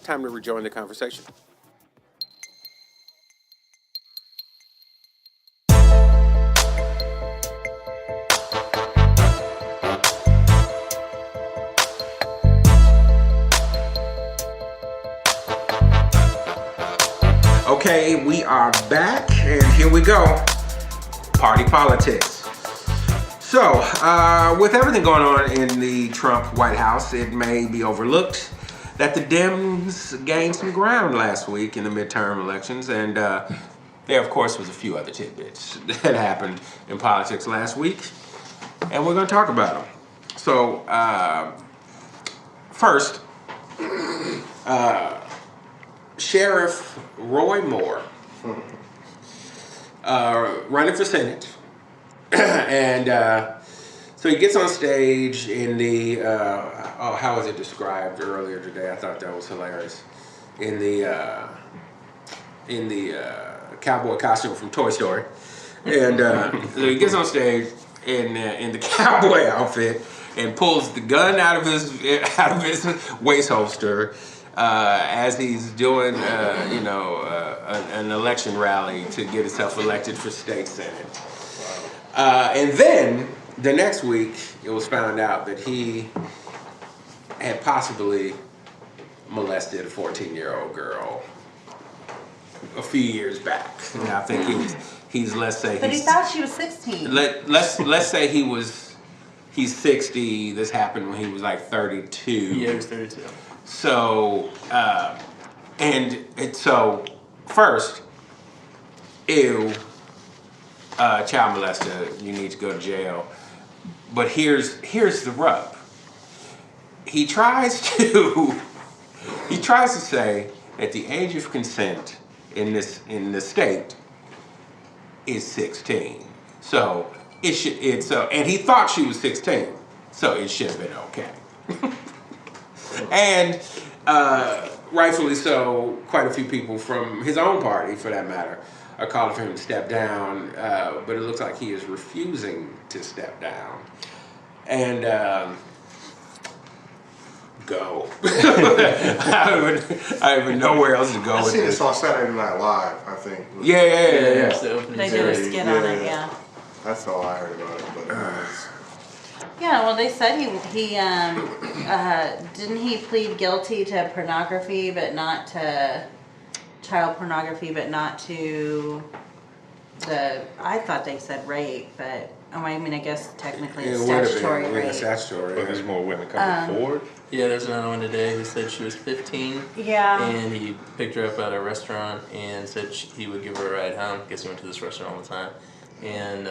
Time to rejoin the conversation. Okay, we are back, and here we go. Party politics. So, with everything going on in the Trump White House, it may be overlooked that the Dems gained some ground last week in the midterm elections, and there, of course, was a few other tidbits that happened in politics last week, and we're going to talk about them. So, first, Sheriff Roy Moore, running for Senate, and so he gets on stage in the, how was it described earlier today? I thought that was hilarious. In the cowboy costume from Toy Story, and so he gets on stage in the cowboy outfit and pulls the gun out of his waist holster. As he's doing, an election rally to get himself elected for state senate. And then, the next week, it was found out that he had possibly molested a 14-year-old girl a few years back. And I think let's say But he thought she was 16. Let's say he's 60. This happened when he was like 32. Yeah, he was 32. So, so first, ew, child molester, you need to go to jail. But here's the rub. He tries to say that the age of consent in the state is 16. So and he thought she was 16, so it should have been okay. And rightfully so, quite a few people from his own party, for that matter, are calling for him to step down, but it looks like he is refusing to step down. And go. I don't even know where else to go with this. I seen this on Saturday Night Live, I think. Yeah. They did a skit on it, yeah. That's all I heard about it, but Yeah, well, they said he didn't he plead guilty to pornography, but not to child pornography, but not to I thought they said rape, but I guess technically it's statutory rape. Yeah, statutory. But there's more women coming forward. Yeah, there's another one today who said she was 15. Yeah. And he picked her up at a restaurant and said he would give her a ride home. I guess he went to this restaurant all the time. And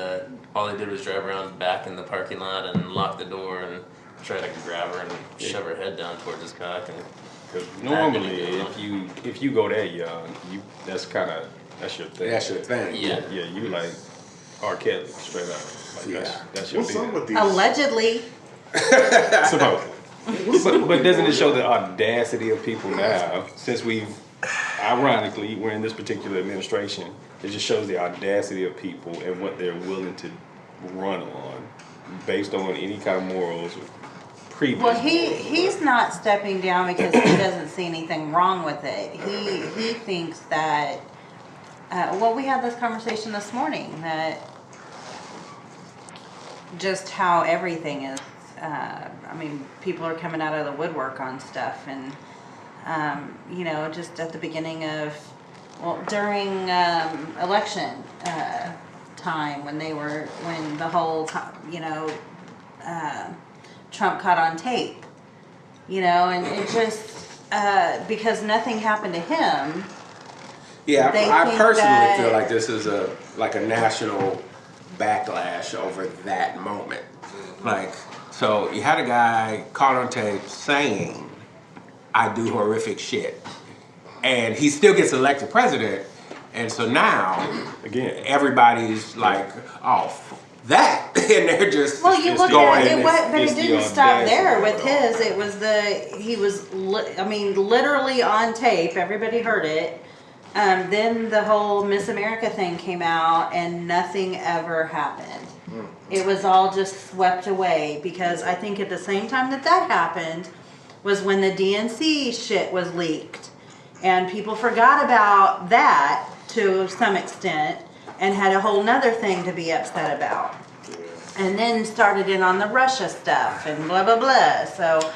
all they did was drive around back in the parking lot and lock the door and try to grab her and shove her head down towards his cock. Because normally, if you go that young, that's your thing. That's your thing. Yeah. Yeah, you like R. Kelly straight up. Like that's your what's up with thing. these? Allegedly. Supposedly. But doesn't it show the audacity of people now? Since ironically, we're in this particular administration, it just shows the audacity of people and what they're willing to run on based on any kind of morals. Well, he's not stepping down because he doesn't see anything wrong with it. He thinks that, we had this conversation this morning, that just how everything is, people are coming out of the woodwork on stuff, and, just at the beginning of, during election time, when the whole, Trump caught on tape, and it just, because nothing happened to him. Yeah, I personally feel like this is a national backlash over that moment. So you had a guy caught on tape saying, I do horrific shit. And he still gets elected president. And so now, again, everybody's like, oh, that. And they're just Well, you look going at it, but it didn't stop there with his. It was he was literally on tape. Everybody heard it. Then the whole Miss America thing came out and nothing ever happened. It was all just swept away, because I think at the same time that happened, was when the DNC shit was leaked. And people forgot about that to some extent and had a whole nother thing to be upset about. And then started in on the Russia stuff and blah, blah, blah. So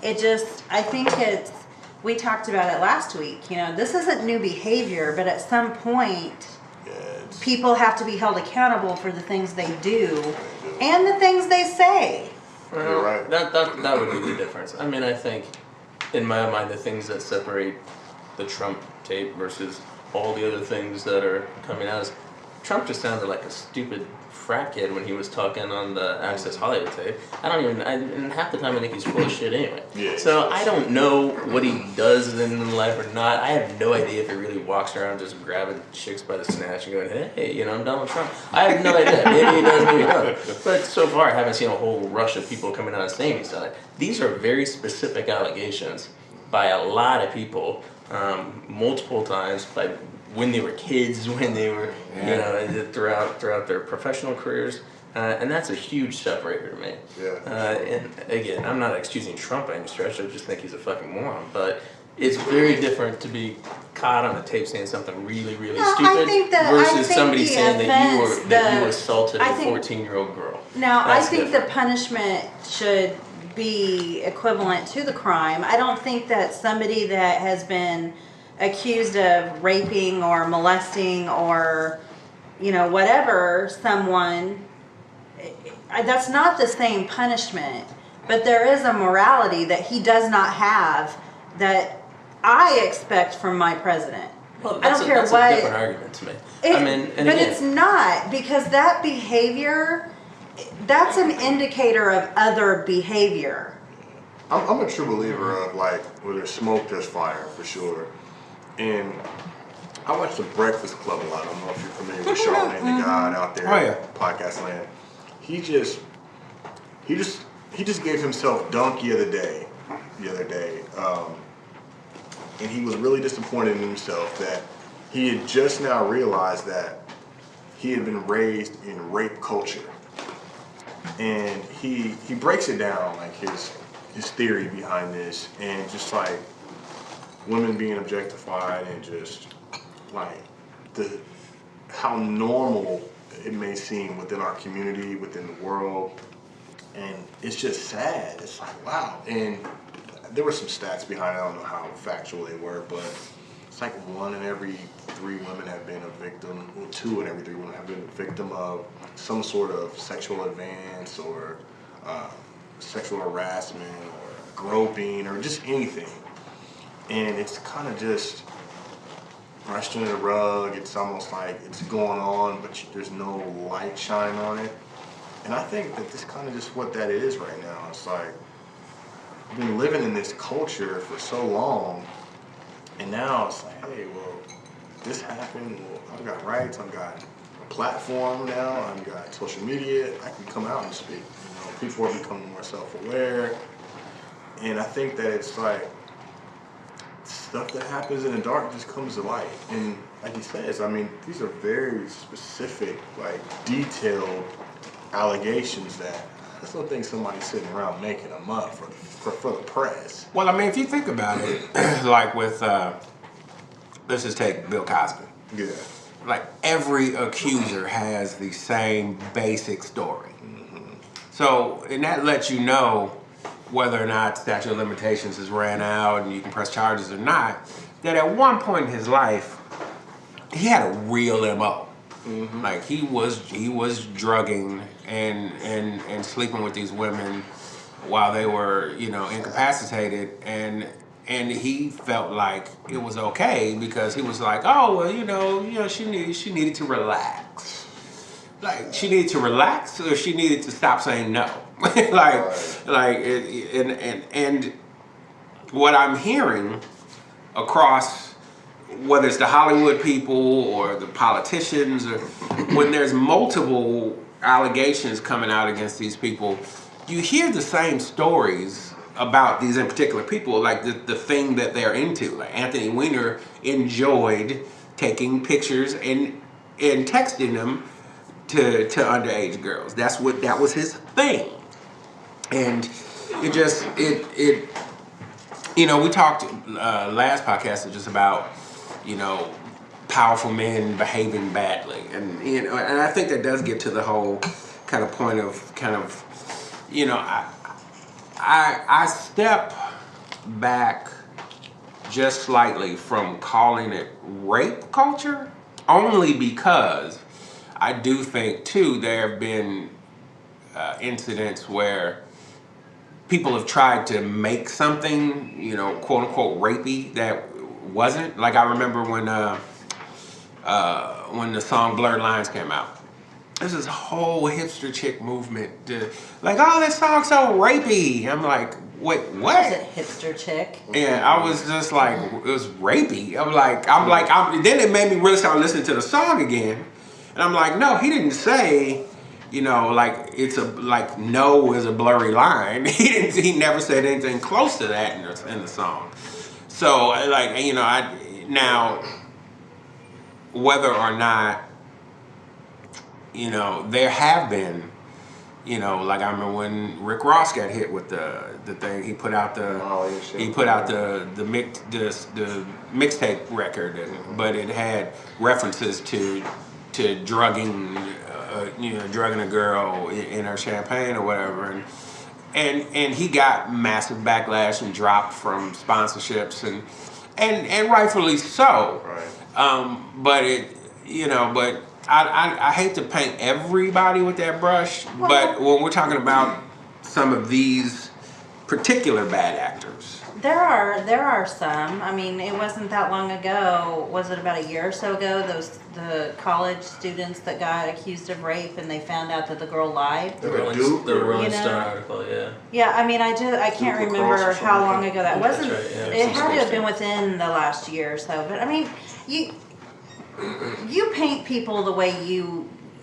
it just, I think it's, we talked about it last week, you know, this isn't new behavior, but at some point, people have to be held accountable for the things they do and the things they say. Well, right. That would be the difference. I mean, I think, in my mind, the things that separate the Trump tape versus all the other things that are coming out is Trump just sounded like a stupid frat kid when he was talking on the Access Hollywood tape. And half the time I think he's full of shit anyway. Yeah, so I don't know what he does in life or not. I have no idea if he really walks around just grabbing chicks by the snatch and going, hey, you know, I'm Donald Trump. I have no idea. Maybe he does, maybe he doesn't. But so far I haven't seen a whole rush of people coming out and saying he's done it. These are very specific allegations by a lot of people, multiple times, by when they were kids, when they were, you know, throughout their professional careers, and that's a huge separator to me. And again, I'm not excusing Trump by any stretch. I just think he's a fucking moron. But it's very different to be caught on a tape saying something really, really stupid versus somebody saying that you assaulted a 14-year-old girl. Now, I think the punishment should be equivalent to the crime. I don't think that somebody that has been accused of raping or molesting or, you know, whatever someone, that's not the same punishment. But there is a morality that he does not have that I expect from my president. Well, I don't care that's what. a different argument to me. But it's not, because that behavior, that's an indicator of other behavior. I'm a true believer of, like, where there's smoke, there's fire, for sure. And I watch The Breakfast Club a lot. I don't know if you're familiar with Charlamagne the God out there, podcastland. He just gave himself Donkey of the Day the other day, and he was really disappointed in himself that he had just now realized that he had been raised in rape culture, and he breaks it down, like his theory behind this, and just like women being objectified and just like how normal it may seem within our community, within the world, and it's just sad. It's like, wow. And there were some stats behind it. I don't know how factual they were, but it's like 1 in every 3 women have been a victim, well, 2 in every 3 women have been a victim of some sort of sexual advance or sexual harassment or groping or just anything. And it's kind of just brushed under the rug. It's almost like it's going on, but there's no light shine on it. And I think that this kind of just what that is right now. It's like, I've been living in this culture for so long, and now it's like, hey, well, this happened. Well, I've got rights. I've got a platform now. I've got social media. I can come out and speak. You know, people are becoming more self-aware. And I think that it's like, stuff that happens in the dark just comes to light. And like he says, I mean, these are very specific, like detailed allegations that I just don't think somebody's sitting around making them up for the press. Well, I mean, if you think about it, like with, let's just take Bill Cosby. Yeah. Like every accuser has the same basic story. Mm-hmm. So, and that lets you know whether or not statute of limitations has ran out and you can press charges or not, that at one point in his life, he had a real MO. Mm-hmm. Like he was drugging and sleeping with these women while they were, you know, incapacitated, and he felt like it was okay because he was like, oh well, you know, she needed to relax. Like she needed to relax, or she needed to stop saying no. And what I'm hearing across, whether it's the Hollywood people or the politicians, or when there's multiple allegations coming out against these people, you hear the same stories about these in particular people, like the thing that they're into. Like Anthony Weiner enjoyed taking pictures and texting them to underage girls. That was his thing. And it you know, we talked last podcast just about, you know, powerful men behaving badly, and you know, and I think that does get to the whole kind of point of you know, I step back just slightly from calling it rape culture, only because I do think too there have been incidents where people have tried to make something, you know, quote unquote rapey that wasn't. Like I remember when the song Blurred Lines came out. There's this whole hipster chick movement, like, oh, that song's so rapey. I'm like, wait, what? Is it hipster chick? And I was just like, it was rapey. Then it made me really start listening to the song again, and I'm like, no, he didn't say, you know, like like no is a blurry line. He never said anything close to that in the song. So like, you know, now whether or not, you know, there have been, you know, like I remember when Rick Ross got hit with the thing. He put out the mixtape record, but it had references to drugging, you know, drugging a girl in her champagne or whatever, and he got massive backlash and dropped from sponsorships and rightfully so. Right. But it, you know, but I hate to paint everybody with that brush, but when we're talking about some of these particular bad actors, there are some. I mean, it wasn't that long ago. Was it about a year or so ago? The college students that got accused of rape, and they found out that the girl lied. The Rolling You know? Stone article, yeah. Yeah, I mean, I can't Duke remember Lacrosse or how something. long ago that wasn't. That's right, yeah. It had to have been within the last year or so. But I mean, you paint people the way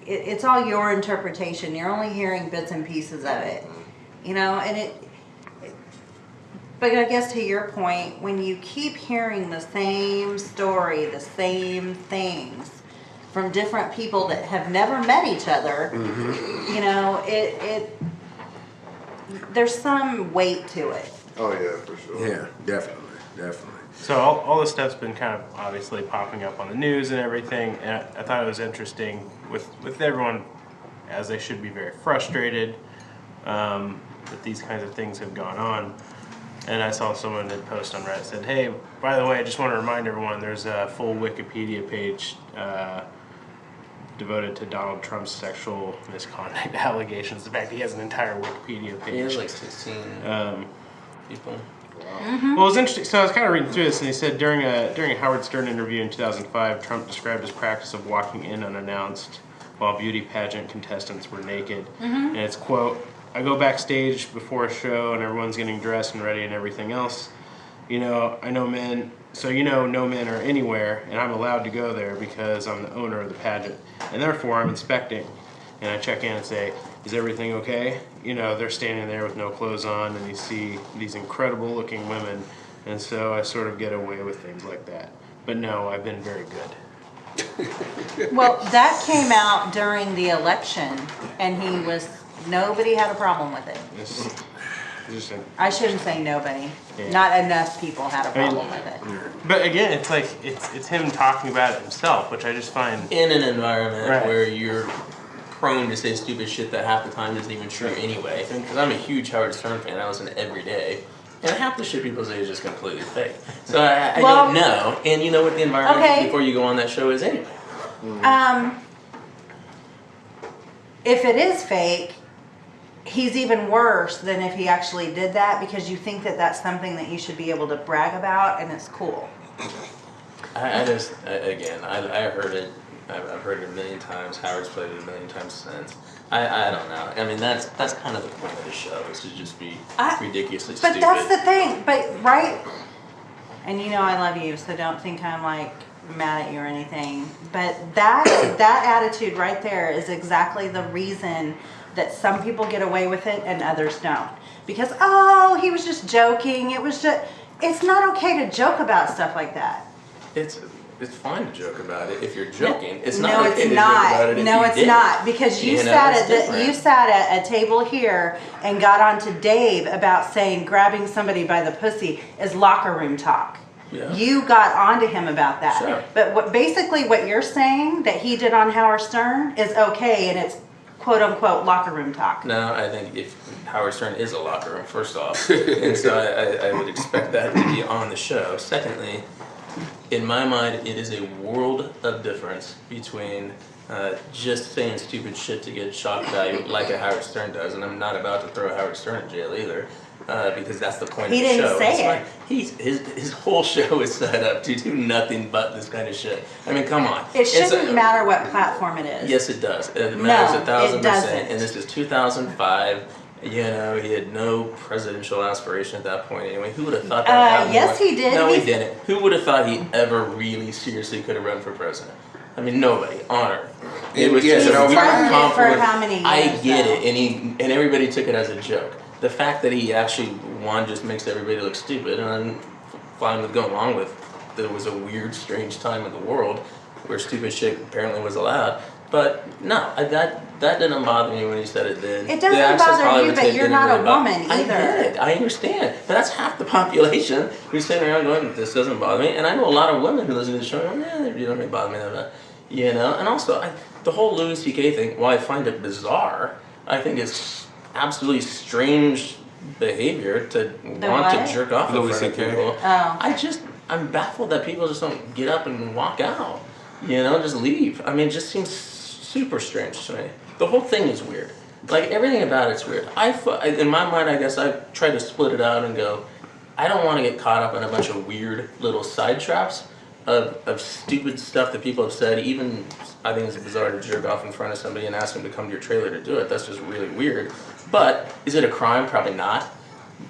it's all your interpretation. You're only hearing bits and pieces of it, you know, but I guess to your point, when you keep hearing the same story, the same things from different people that have never met each other, you know, there's some weight to it. Oh yeah, for sure. yeah, definitely. So all this stuff's been kind of obviously popping up on the news and everything, and I thought it was interesting with everyone, as they should be very frustrated that these kinds of things have gone on. And I saw someone that post on Reddit said, hey, by the way, I just want to remind everyone there's a full Wikipedia page devoted to Donald Trump's sexual misconduct allegations. In fact, he has an entire Wikipedia page. He has like 16 people. Well, it was interesting. So I was kind of reading through this, and he said during a Howard Stern interview in 2005, Trump described his practice of walking in unannounced while beauty pageant contestants were naked. And it's, quote, I go backstage before a show and everyone's getting dressed and ready and everything else. You know, I know men, so you know no men are anywhere, and I'm allowed to go there because I'm the owner of the pageant. And therefore I'm inspecting. And I check in and say, is everything okay? You know, they're standing there with no clothes on, and you see these incredible looking women, and so I sort of get away with things like that. But no, I've been very good. Well, that came out during the election, and nobody had a problem with it. I shouldn't say nobody. Yeah. Not enough people had a problem with it. But again, it's like, it's him talking about it himself, which I just find... In an environment Right. where you're prone to say stupid shit that half the time isn't even true anyway. Because I'm a huge Howard Stern fan. I listen every day. And half the shit people say is just completely fake. So I don't know. And you know what the environment before you go on that show is anyway. If it is fake, he's even worse than if he actually did that, because you think that that's something that you should be able to brag about, and it's cool. I heard it. I've heard it a million times. Howard's played it a million times since. I don't know. I mean, that's kind of the point of the show, is to just be ridiculously But stupid. that's the thing. But right, and you know I love you, so don't think I'm like mad at you or anything. But that attitude right there is exactly the reason that some people get away with it and others don't. Because he was just joking. It's not okay to joke about stuff like that. It's it's fine to joke about it if you're joking. It's no, not it's okay to not. joke about it if No, you it's didn't. not, because you know, sat it's different. you sat at a table here and got onto Dave about saying grabbing somebody by the pussy is locker room talk. Yeah. You got onto him about that. Sure. But basically what you're saying that he did on Howard Stern is okay, and it's quote unquote locker room talk. No, I think if Howard Stern is a locker room, first off, and so I would expect that to be on the show. Secondly, in my mind, it is a world of difference between just saying stupid shit to get shock value like a Howard Stern does, and I'm not about to throw Howard Stern in jail either. Because that's the point He of the didn't show. say It's like, his whole show is set up to do nothing but this kind of shit. I mean, come on. It shouldn't matter what platform it is. Yes, it does. It matters No, 1,000%. it doesn't. And this is 2005. You know, he had no presidential aspiration at that point anyway. Who would have thought that? Yes, he did. No, he didn't. Who would have thought he ever really seriously could have run for president? I mean, nobody on earth. It was Yes, just and a over- weird president for compliment. how many years, I get though? it, and everybody took it as a joke. The fact that he actually won just makes everybody look stupid, and I'm fine with going along with. There was a weird, strange time in the world where stupid shit apparently was allowed. But no, that didn't bother me when he said it did. It doesn't bother you, but you're not a woman either. I get it. I understand. But that's half the population who's sitting around going, this doesn't bother me. And I know a lot of women who listen to the show and go, it doesn't really bother me that much. You know? And also, the whole Louis C.K. thing, while I find it bizarre, I think it's absolutely strange behavior to want what? to jerk off in Louis front of C.K. people. Oh. I'm baffled that people just don't get up and walk out. You know, just leave. I mean, it just seems super strange to me. The whole thing is weird. Like, everything about it's weird. In my mind, I guess I try to split it out and go, I don't want to get caught up in a bunch of weird little side traps of stupid stuff that people have said. Even, I think it's bizarre to jerk off in front of somebody and ask them to come to your trailer to do it. That's just really weird. But, is it a crime? Probably not.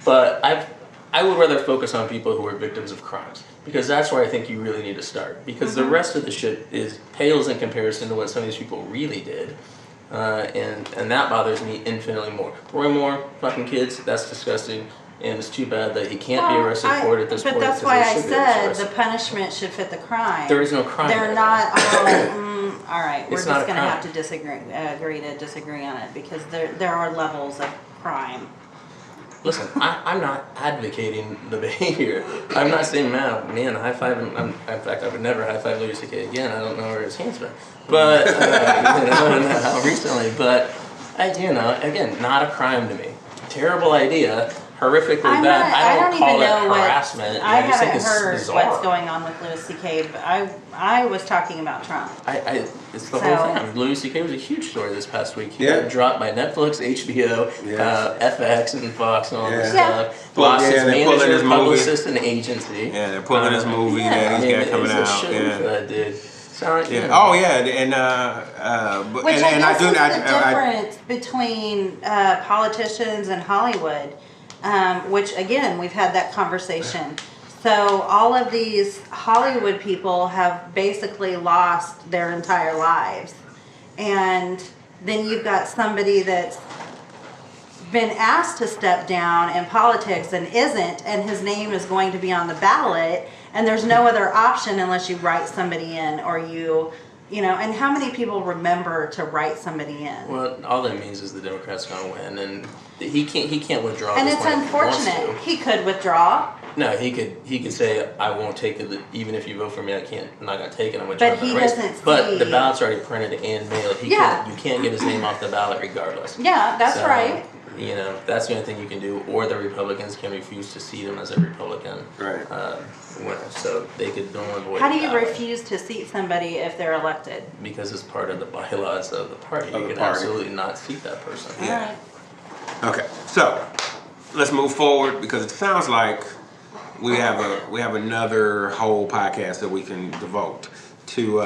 But I would rather focus on people who are victims of crimes, because that's where I think you really need to start. Because the rest of the shit pales in comparison to what some of these people really did, and that bothers me infinitely more. Roy Moore, fucking kids, that's disgusting, and it's too bad that he can't be arrested for it at this point. But that's because why he I should be said arrested. the punishment should fit the crime. There is no crime. They're there. not all. All right, we're It's just not a going to have crime. to agree to disagree on it, because there are levels of crime. Listen, I'm not advocating the behavior. I'm not saying, man, high five. In fact, I would never high five Louis C.K. again. I don't know where his hands been, but I don't know how recently. But again, not a crime to me. Terrible idea, horrifically bad. I don't call it harassment. I just think haven't it's heard bizarre. what's going on with Louis C.K., but I was talking about Trump. It's the whole thing. I mean, Louis C.K. was a huge story this past week. He got dropped by Netflix, HBO, FX, and Fox, and all this stuff. Lost his manager, publicist, and agency. Yeah, they're pulling his movie that he's got coming out. For that dude. So, Oh yeah, Which and I guess I do is not. the difference between politicians and Hollywood, which again, we've had that conversation. So all of these Hollywood people have basically lost their entire lives. And then you've got somebody that's been asked to step down in politics and isn't, and his name is going to be on the ballot, and there's no other option unless you write somebody in, or and how many people remember to write somebody in? Well, all that means is the Democrats going to win, and he can't withdraw. And this it's point if he wants unfortunate. to. He could withdraw. No, he could say, I won't take it, even if you vote for me, I'm not going to take it, I'm withdrawing But he my race. doesn't But the see- ballot's already printed and mailed. You can't get his name off the ballot regardless. Yeah, that's So, right. That's the only thing you can do, or the Republicans can refuse to seat him as a Republican. Right. Winner, so they could don't avoid How do the you ballot. refuse to seat somebody if they're elected? Because it's part of the bylaws of the party. Of You the can party. absolutely not seat that person. All right. Okay, so let's move forward, because it sounds like we have another whole podcast that we can devote to.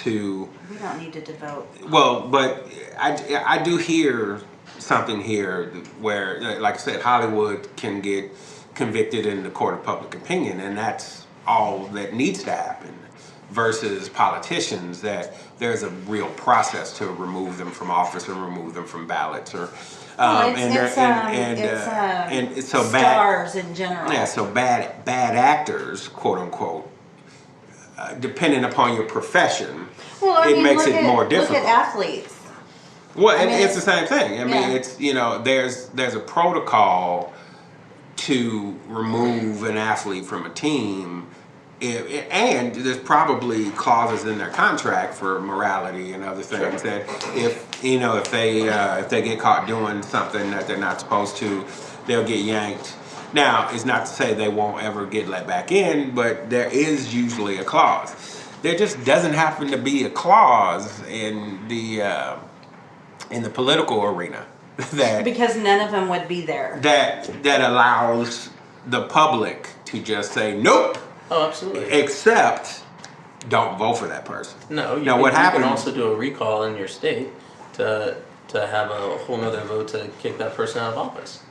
We don't need to devote. Well, but I do hear something here where, like I said, Hollywood can get convicted in the court of public opinion, and that's all that needs to happen, versus politicians, that there's a real process to remove them from office or remove them from ballots, or and so bad stars in general. yeah, so bad actors, quote unquote, depending upon your profession, Well, I it mean, makes it more difficult. Look at athletes. Well, I and mean, it's the same thing. I mean, yeah. it's, you know, there's a protocol to remove an athlete from a team, and there's probably clauses in their contract for morality and other things that if they get caught doing something that they're not supposed to, they'll get yanked. Now, it's not to say they won't ever get let back in, but there is usually a clause. There just doesn't happen to be a clause in the political arena that Because none of them would be there. that allows the public to just say nope, Oh, absolutely. except don't vote for that person. No, you, Now, can, what you happens? can also do a recall in your state to have a whole nother vote to kick that person out of office.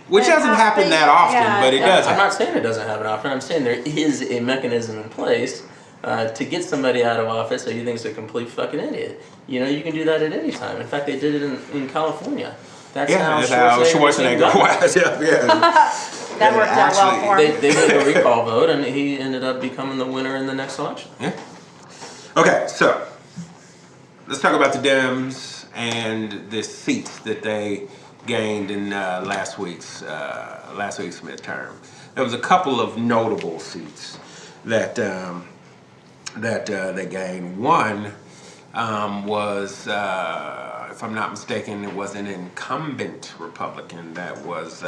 Which doesn't happen that often, but it does I'm happen. not saying it doesn't happen often. I'm saying there is a mechanism in place to get somebody out of office that you think is a complete fucking idiot. You know, you can do that at any time. In fact, they did it in California. That's Yeah, that's how Schwarzenegger was. Yeah. That worked out well for him. They did a recall vote, and he ended up becoming the winner in the next election. Yeah. Okay, so let's talk about the Dems and the seats that they gained in last week's midterm. There was a couple of notable seats that they gained. One was, if I'm not mistaken, it was an incumbent Republican that was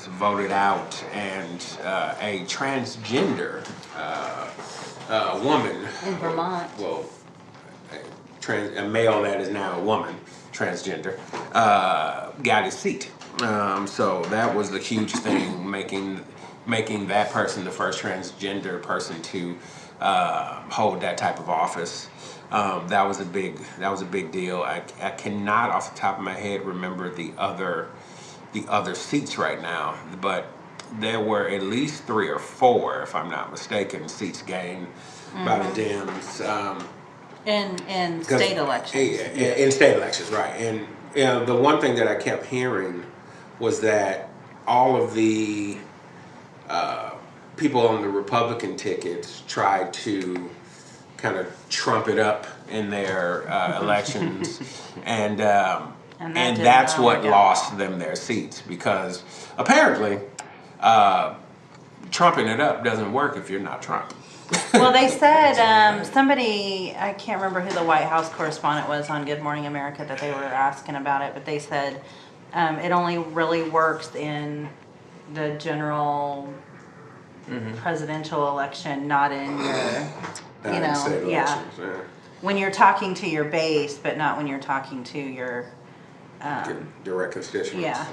voted out, and a transgender woman In Vermont. Well, a male that is now a woman, transgender, got his seat. So that was the huge thing, making that person the first transgender person to hold that type of office. That was a big deal. I cannot off the top of my head remember the other seats right now, but there were at least 3 or 4, if I'm not mistaken, seats gained by the Dems. In state elections. In state elections, right. And the one thing that I kept hearing was that all of the people on the Republican tickets tried to kind of trump it up in their elections, and that's what lost them their seats, because apparently trumping it up doesn't work if you're not Trump. Well, they said somebody, I can't remember who the White House correspondent was on Good Morning America, that they were asking about it, but they said it only really works in the general presidential election, not in your, State elections, yeah. when you're talking to your base, but not when you're talking to your Direct constituents. yeah.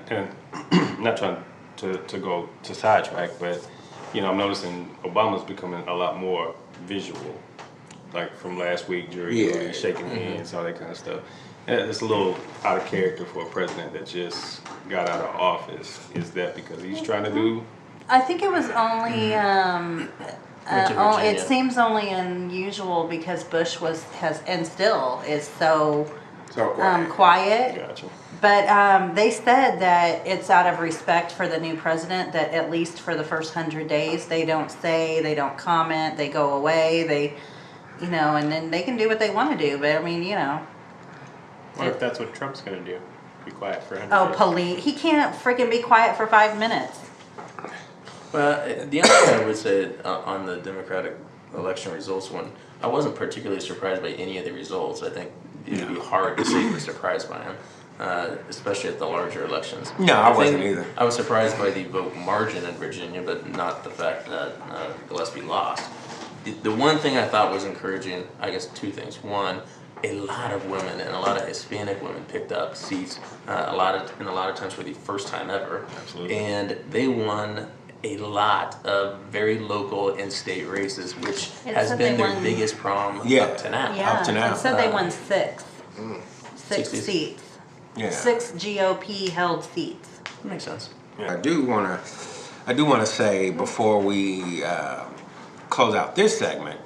And not trying to go to sidetrack, but I'm noticing Obama's becoming a lot more visual, like from last week, jury shaking hands, all that kind of stuff. And it's a little out of character for a president that just got out of office. Is that because he's trying to do? I think it was only it Virginia. seems only unusual because Bush has and still is so quiet. Gotcha. But they said that it's out of respect for the new president that at least for the first 100 days they don't say, they don't comment, they go away, and then they can do what they want to do. But I mean, What if that's what Trump's going to do? Be quiet for 100 oh, days? police! He can't freaking be quiet for 5 minutes. Well, the other thing I would say on the Democratic election results one, I wasn't particularly surprised by any of the results. I think it would be hard to say you were surprised by them, especially at the larger elections. No, I wasn't either. I was surprised by the vote margin in Virginia, but not the fact that Gillespie lost. The one thing I thought was encouraging, I guess 2 things. One, a lot of women and a lot of Hispanic women picked up seats a lot of times for the first time ever. Absolutely. And they won a lot of very local and state races, which It has said been they their won- biggest problem Yeah. up to now. Yeah, Up to now. it said they won 6 Six seats. Yeah. 6 GOP held seats. Makes sense. I do want to say before we close out this segment,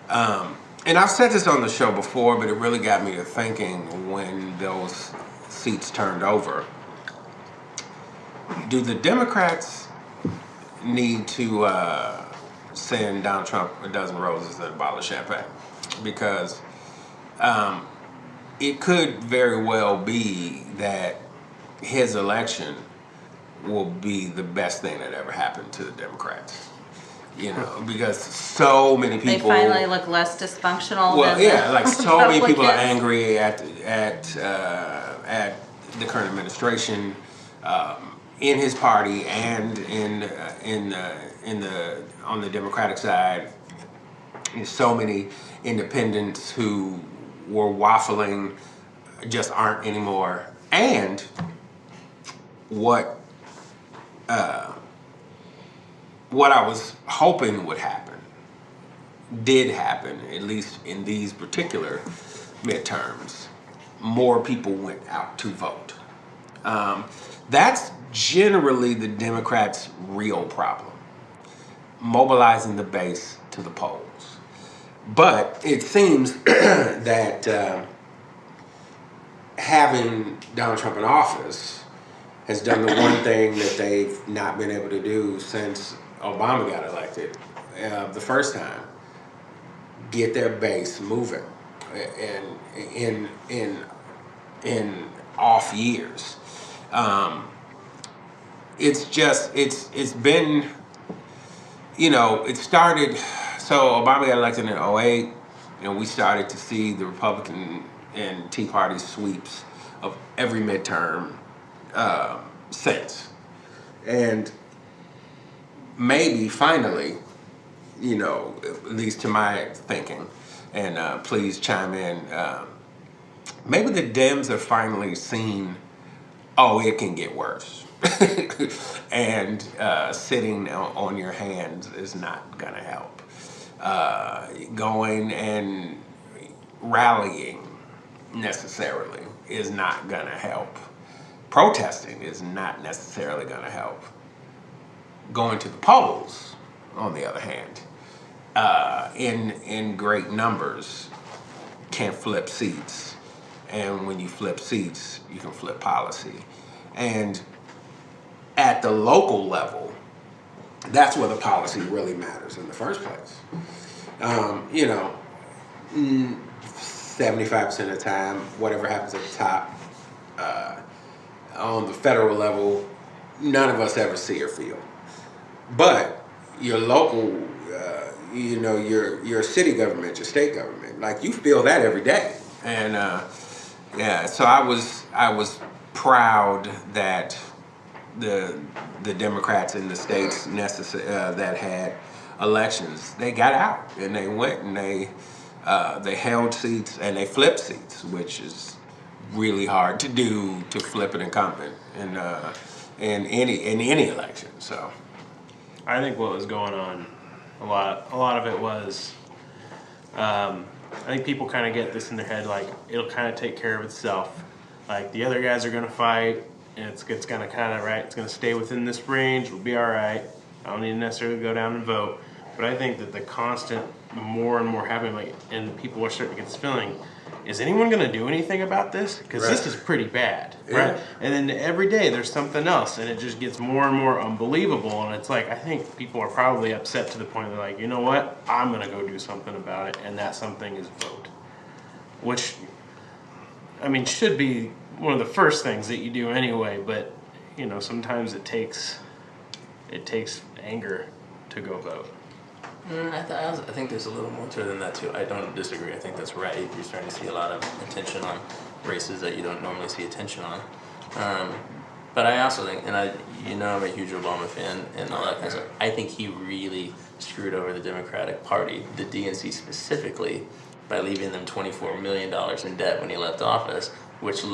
and I've said this on the show before, but it really got me to thinking when those seats turned over. Do the Democrats need to send Donald Trump a dozen roses and a bottle of champagne, because it could very well be that his election will be the best thing that ever happened to the Democrats. You know, because so many They people finally look less dysfunctional. well, than yeah, the like so many people are Republicans. angry at the current administration, in his party and on the Democratic side. There's so many independents who were waffling just aren't anymore. And what I was hoping would happen did happen, at least in these particular midterms. More people went out to vote. That's generally the Democrats' real problem, mobilizing the base to the polls. But it seems that having Donald Trump in office has done the one thing that they've not been able to do since Obama got elected the first time: get their base moving in off years. It's been, you know, it started. So Obama got elected in 2008, and we started to see the Republican and Tea Party sweeps of every midterm since. And maybe finally, you know, at least to my thinking, and please chime in, maybe the Dems have finally seen, oh, it can get worse. And sitting on your hands is not going to help. Going and rallying necessarily is not going to help. Protesting is not necessarily going to help. Going to the polls, on the other hand, in great numbers, can flip seats. And when you flip seats, you can flip policy. And at the local level, that's where the policy really matters in the first place. You know, 75% of the time, whatever happens at the top, on the federal level, none of us ever see or feel. But your local, you know, your city government, your state government, like, you feel that every day. And yeah, so I was proud that the Democrats in the states that had elections, they got out and they went and they held seats and they flipped seats, which is really hard to do, to flip an incumbent in any election. So I think what was going on, a lot of it was, I think people kind of get this in their head, like, it'll kind of take care of itself. Like, the other guys are going to fight, and it's going to kind of, right, it's going to stay within this range, it'll be all right. I don't need to necessarily go down and vote. But I think that the constant more and more happening, like, and people are starting to get this feeling, is anyone going to do anything about this? Because Right. this is pretty bad, right? Yeah. And then every day there's something else, and it just gets more and more unbelievable. And it's like, I think people are probably upset to the point they're like, you know what? I'm going to go do something about it, and that something is vote. Which, I mean, should be one of the first things that you do anyway, but, you know, sometimes it takes anger to go vote. I think there's a little more to it than that too. I don't disagree. I think that's right. You're starting to see a lot of attention on races that you don't normally see attention on. But I also think, and I'm a huge Obama fan and all that kind of stuff. I think he really screwed over the Democratic Party, the DNC specifically, by leaving them $24 million in debt when he left office, which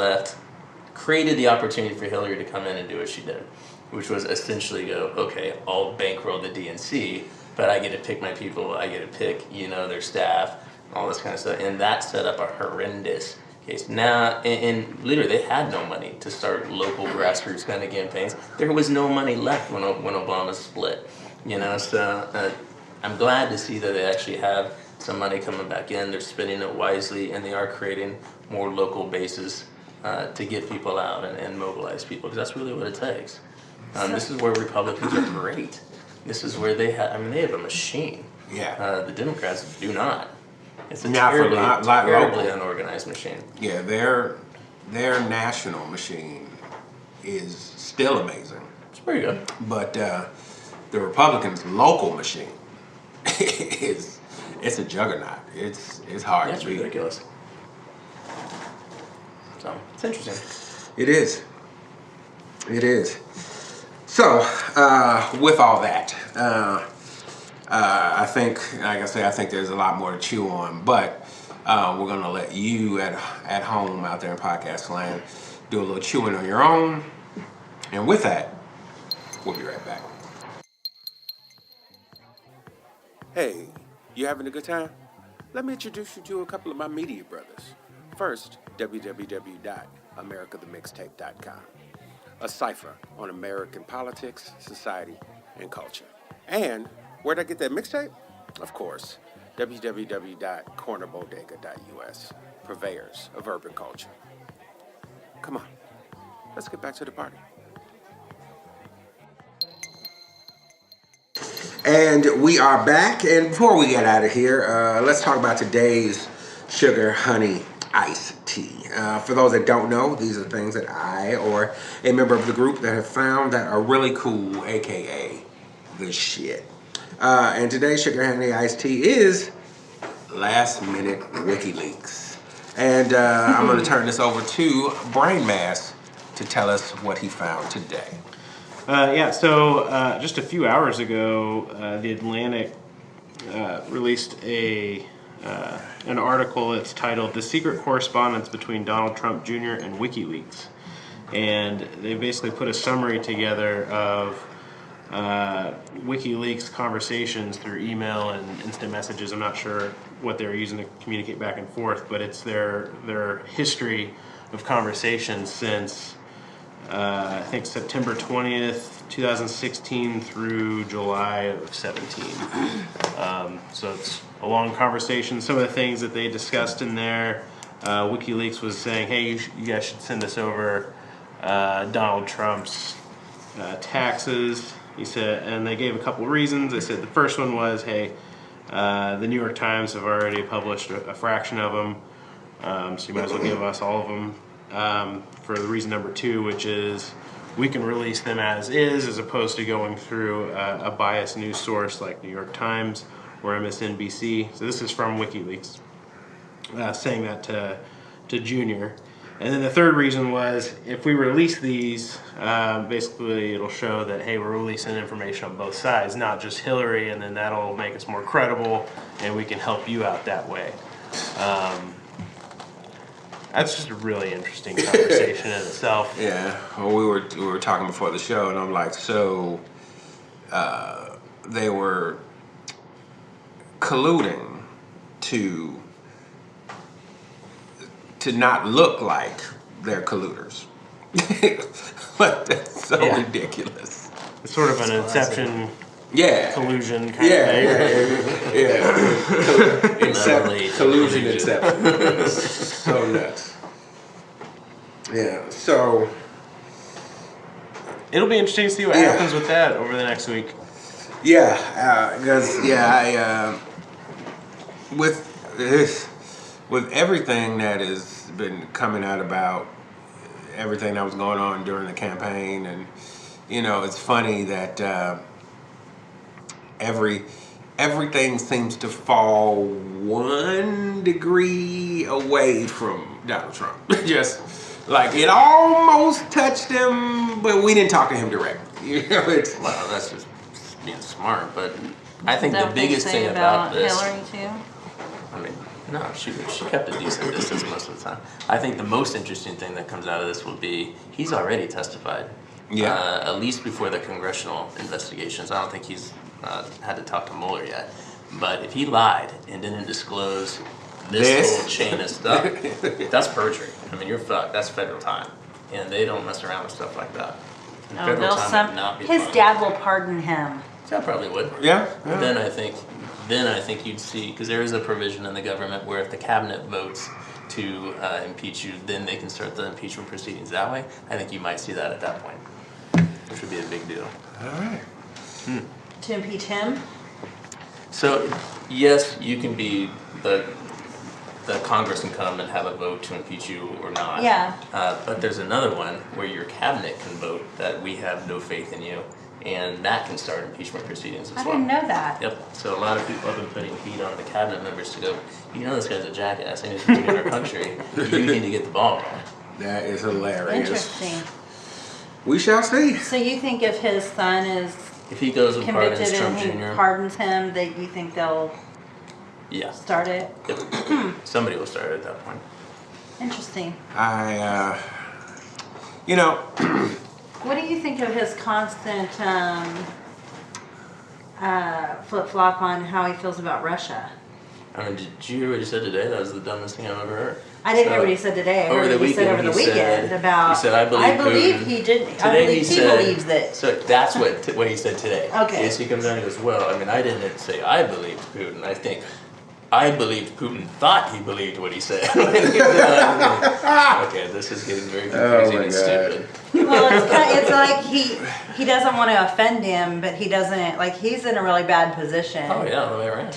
created the opportunity for Hillary to come in and do what she did, which was essentially go, okay, I'll bankroll the DNC, but I get to pick my people, I get to pick, their staff, all this kind of stuff. And that set up a horrendous case. Now, and literally, they had no money to start local grassroots kind of campaigns. There was no money left when Obama split, so I'm glad to see that they actually have some money coming back in. They're spending it wisely, and they are creating more local bases to get people out and mobilize people, because that's really what it takes. This is where Republicans are great. This is where they have. They have a machine. Yeah. The Democrats do not. It's a Not for terribly local. unorganized machine. Yeah, their national machine is still amazing. It's pretty good. But the Republicans' local machine it's a juggernaut. It's hard That's to beat. ridiculous. So it's interesting. It is. It is. So with all that, I think, like I say, I think there's a lot more to chew on. But we're gonna let you at home out there in podcast land do a little chewing on your own. And with that, we'll be right back. Hey, you having a good time? Let me introduce you to a couple of my media brothers. First, www.americathemixtape.com, a cipher on American politics, society, and culture. And where'd I get that mixtape? Of course, www.cornerbodega.us, purveyors of urban culture. Come on, let's get back to the party. And we are back, and before we get out of here, let's talk about today's sugar honey iced tea. For those that don't know, these are things that I or a member of the group that have found that are really cool, aka the shit. And today's sugar honey iced tea is last minute WikiLeaks. And I'm going to turn this over to Brain Mass to tell us what he found today. So just a few hours ago, The Atlantic released an article that's titled "The Secret Correspondence Between Donald Trump Jr. and WikiLeaks." And they basically put a summary together of WikiLeaks conversations through email and instant messages. I'm not sure what they're using to communicate back and forth, but it's their history of conversations since I think September 20th, 2016 through July of 17. So it's a long conversation. Some of the things that they discussed in there, WikiLeaks was saying, hey, you guys should send us over Donald Trump's taxes. He said, and they gave a couple reasons. They said the first one was, hey, the New York Times have already published a fraction of them, so you might as well give us all of them. For the reason number two, which is we can release them as is, as opposed to going through a biased news source like New York Times or MSNBC. So this is from WikiLeaks, saying that to Junior. And then the third reason was if we release these, basically it'll show that, hey, we're releasing information on both sides, not just Hillary, and then that'll make us more credible and we can help you out that way. That's just a really interesting conversation in itself. Yeah, well, we were talking before the show, and I'm like, so they were colluding to not look like they're colluders. Like, that's so ridiculous. It's sort of an Inception collusion kind of thing. Collusion Inception. So nuts. Yeah, so it'll be interesting to see what happens with that over the next week. Yeah, because with everything that has been coming out about everything that was going on during the campaign, and it's funny that everything seems to fall 1 degree away from Donald Trump. Just like it almost touched him, but we didn't talk to him directly. Well, that's just being smart, but I think the biggest thing about this, Hillary too. I mean, no, she kept a decent distance most of the time. I think the most interesting thing that comes out of this will be he's already testified. Yeah. At least before the congressional investigations. I don't think he's had to talk to Mueller yet. But if he lied and didn't disclose this whole chain of stuff, that's perjury. I mean, you're fucked. That's federal time. And they don't mess around with stuff like that. And federal time would not be his fun. dad will pardon him. That probably would. Yeah. Then I think you'd see, because there is a provision in the government where if the cabinet votes to impeach you, then they can start the impeachment proceedings that way. I think you might see that at that point, which would be a big deal. All right. To impeach him? So, yes, you can be the Congress can come and have a vote to impeach you or not. Yeah. But there's another one where your cabinet can vote that we have no faith in you, and that can start impeachment proceedings as well. I didn't know that. Yep. So a lot of people have been putting heat on the cabinet members to go, you know this guy's a jackass and he's in our country. You need to get the ball rolling. That is hilarious. Interesting. We shall see. So you think if his son is If he goes and pardons convicted Trump and he Jr., pardons him, that you think they'll yeah, start it? yep. Somebody will start at that point. Interesting. You know, What do you think of his constant flip-flop on how he feels about Russia? I mean, did you hear what he said today? That was the dumbest thing I've ever heard. I didn't hear what he said today. I over heard the what he said weekend, over the he said- weekend about. he said, "I believe Putin." he did. I Today believe he believes that. So that's what he said today. Okay. Is he comes out and goes, well, I mean, I didn't say I believed Putin. I think I believed Putin thought he believed what he said. Okay, this is getting very confusing my and God. stupid. Well, it's like he doesn't want to offend him, but he doesn't, like, he's in a really bad position. Oh yeah, all the way around.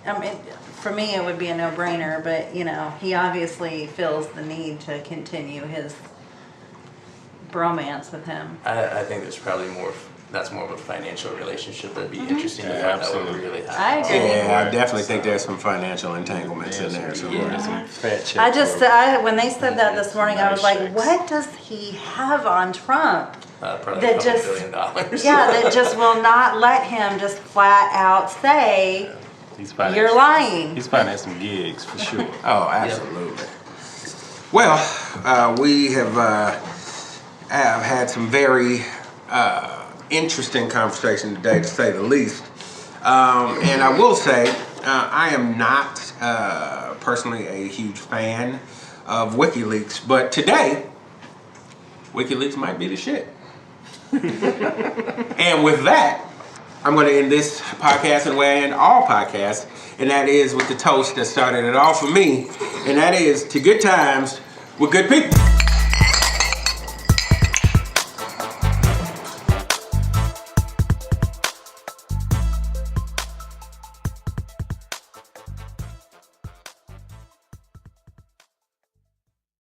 I mean, for me, it would be a no-brainer, but, you know, he obviously feels the need to continue his bromance with him. I think there's probably that's more of a financial relationship that'd be interesting to find out what absolutely. really happened. I agree. yeah, I definitely think there's some financial entanglements in there. So Some fat check I just, for- when they said that this morning, I was Nice like, checks. what does he have on Trump? Probably That a couple just- $1 billion. Yeah, that just will not let him just flat out say, He's financing- you're lying. He's financing some gigs for sure. Oh, absolutely. Well, we have had some very interesting conversation today, to say the least. And I will say, I am not personally a huge fan of WikiLeaks, but today, WikiLeaks might be the shit. And with that, I'm going to end this podcast in the way I end all podcasts, and that is with the toast that started it all for me, and that is to good times with good people.